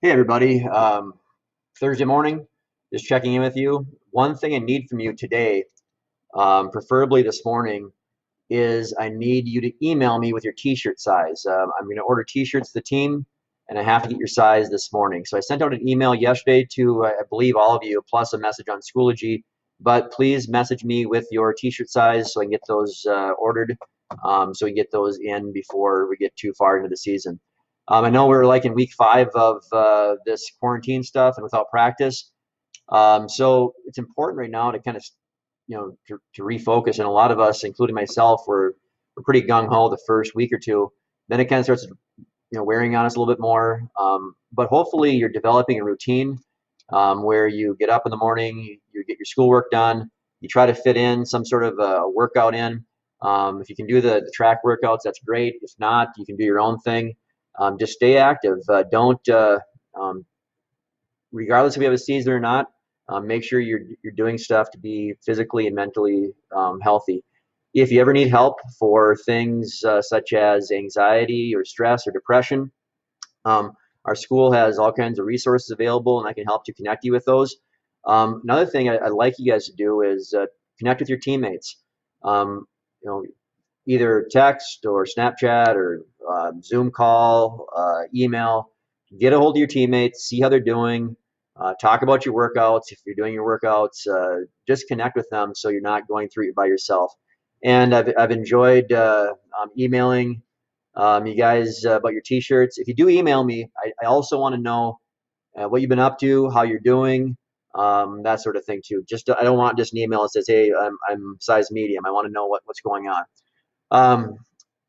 Hey everybody, Thursday morning, just checking in with you. One thing I need from you today, preferably this morning, is I need you to email me with your t-shirt size. I'm going to order t-shirts to the team, and I have to get your size this morning. So I sent out an email yesterday to, I believe, all of you, plus a message on Schoology. But please message me with your t-shirt size so I can get those ordered, so we get those in before we get too far into the season. I know we're like in week 5 of this quarantine stuff and without practice. So it's important right now to kind of, to refocus. And a lot of us, including myself, we're pretty gung ho the first week or two. Then it kind of starts, wearing on us a little bit more. But hopefully you're developing a routine where you get up in the morning, you get your schoolwork done, you try to fit in some sort of a workout in. If you can do the track workouts, that's great. If not, you can do your own thing. Just stay active. Don't, regardless if you have a season or not, make sure you're doing stuff to be physically and mentally healthy. If you ever need help for things such as anxiety or stress or depression, our school has all kinds of resources available, and I can help to connect you with those. Another thing I'd like you guys to do is connect with your teammates. Um, you know, Either text or Snapchat or Zoom call, email. Get a hold of your teammates, see how they're doing. Talk about your workouts. If you're doing your workouts, just connect with them so you're not going through it by yourself. And I've enjoyed emailing you guys about your t-shirts. If you do email me, I also want to know what you've been up to, how you're doing, that sort of thing too. Just I don't want just an email that says, "Hey, I'm size medium." I want to know what's going on. Um,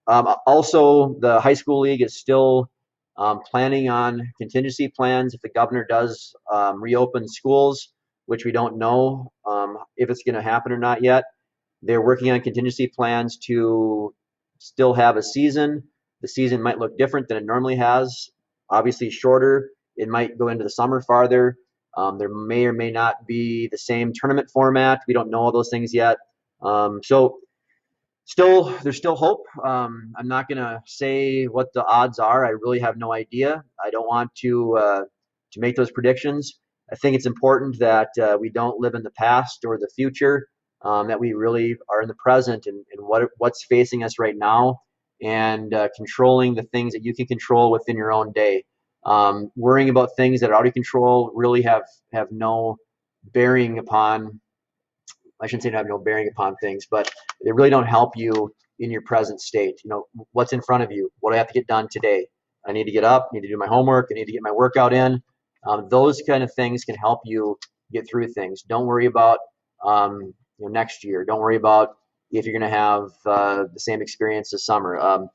Also, the high school league is still planning on contingency plans if the governor does reopen schools, which we don't know if it's going to happen or not yet. They're working on contingency plans to still have a season. The season might look different than it normally has, obviously shorter. It might go into the summer farther. There may or may not be the same tournament format. We don't know all those things yet. So there's still hope. I'm not going to say what the odds are. I really have no idea. I don't want to make those predictions. I think it's important that we don't live in the past or the future, that we really are in the present and what's facing us right now, and controlling the things that you can control within your own day. Worrying about things that are out of control really have no bearing upon, I shouldn't say have no bearing upon things, but they really don't help you in your present state. What's in front of you? What do I have to get done today? I need to get up, I need to do my homework, I need to get my workout in. Those kind of things can help you get through things. Don't worry about next year. Don't worry about if you're going to have the same experience this summer.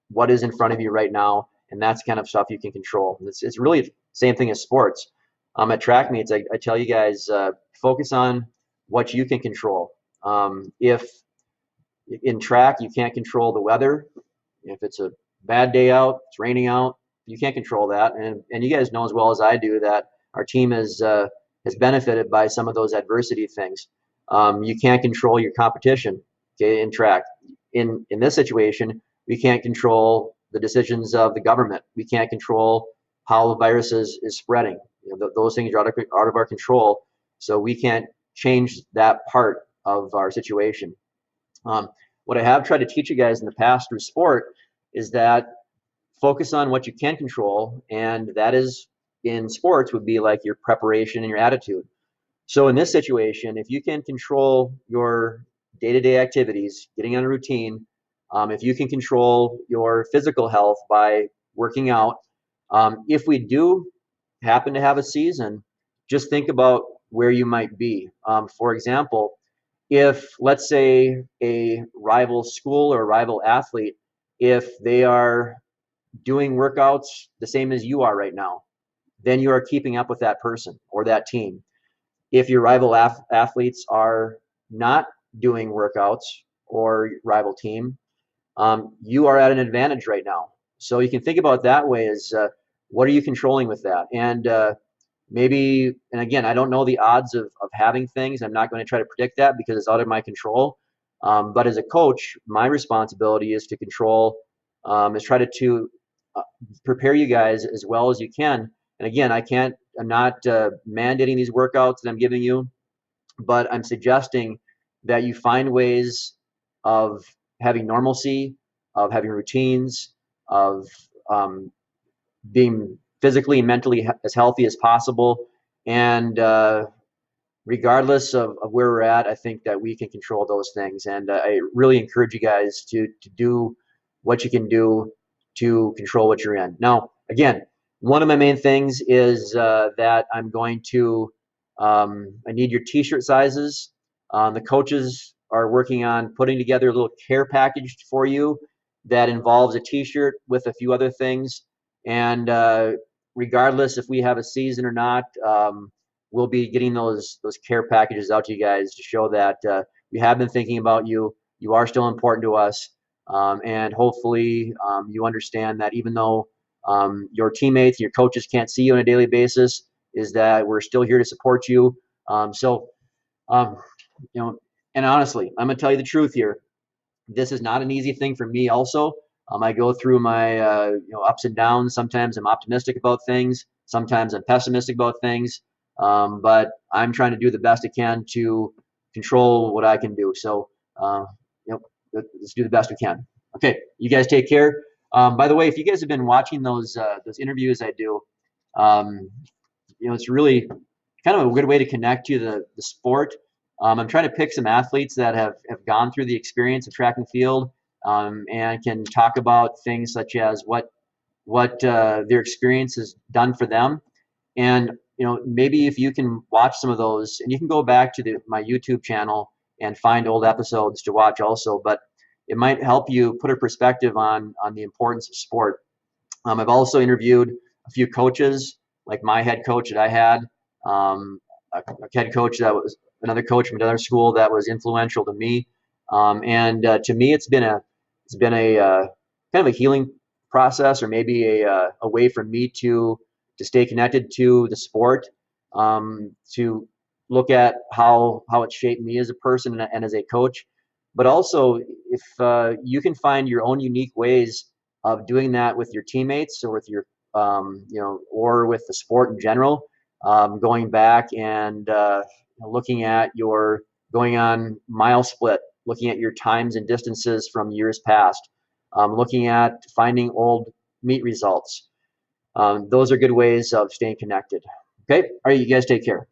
What is in front of you right now, and that's kind of stuff you can control. It's really the same thing as sports. At track meets, I tell you guys, focus on what you can control. If in track you can't control the weather, if it's a bad day out, it's raining out, you can't control that. And you guys know as well as I do that our team has benefited by some of those adversity things. You can't control your competition, okay, in track. In this situation, we can't control the decisions of the government. We can't control how the virus is spreading. Those things are out of our control, so we can't change that part of our situation. What I have tried to teach you guys in the past through sport is that focus on what you can control, and that is, in sports, would be like your preparation and your attitude. So in this situation, if you can control your day-to-day activities, getting on a routine, if you can control your physical health by working out, if we do happen to have a season, just think about where you might be. For example, if let's say a rival school or a rival athlete, if they are doing workouts the same as you are right now, then you are keeping up with that person or that team. If your rival athletes are not doing workouts or rival team, you are at an advantage right now. So you can think about it that way, as what are you controlling with that? And maybe, and again, I don't know the odds of having things. I'm not going to try to predict that because it's out of my control. But as a coach, my responsibility is to control, is try to uh, prepare you guys as well as you can. And again, I'm not mandating these workouts that I'm giving you, but I'm suggesting that you find ways of having normalcy, of having routines, of um, being physically and mentally as healthy as possible. And regardless of where we're at, I think that we can control those things. And I really encourage you guys to do what you can do to control what you're in. Now, again, one of my main things is that I'm going to, I need your t-shirt sizes. The coaches are working on putting together a little care package for you that involves a t-shirt with a few other things. And regardless if we have a season or not, we'll be getting those care packages out to you guys to show that we have been thinking about you. You are still important to us, and hopefully you understand that even though your teammates, your coaches can't see you on a daily basis, is that we're still here to support you. So, um, you know, and honestly, I'm gonna tell you the truth here. This is not an easy thing for me also. I go through my ups and downs. Sometimes I'm optimistic about things. Sometimes I'm pessimistic about things. But I'm trying to do the best I can to control what I can do. So uh, you know, let's do the best we can. Okay, you guys take care. By the way, if you guys have been watching those interviews I do, um, it's really kind of a good way to connect to the sport. I'm trying to pick some athletes that have gone through the experience of track and field, and can talk about things such as what their experience has done for them. And maybe if you can watch some of those, and you can go back to my YouTube channel and find old episodes to watch also, but it might help you put a perspective on the importance of sport. I've also interviewed a few coaches, like my head coach that I had, a head coach that was another coach from another school that was influential to me, and to me, it's been a kind of a healing process, or maybe a way for me to stay connected to the sport, to look at how it shaped me as a person and as a coach, but also if you can find your own unique ways of doing that with your teammates or with your or with the sport in general, going back and looking at your going on mile split, looking at your times and distances from years past, looking at finding old meet results. Those are good ways of staying connected. Okay, all right, you guys take care.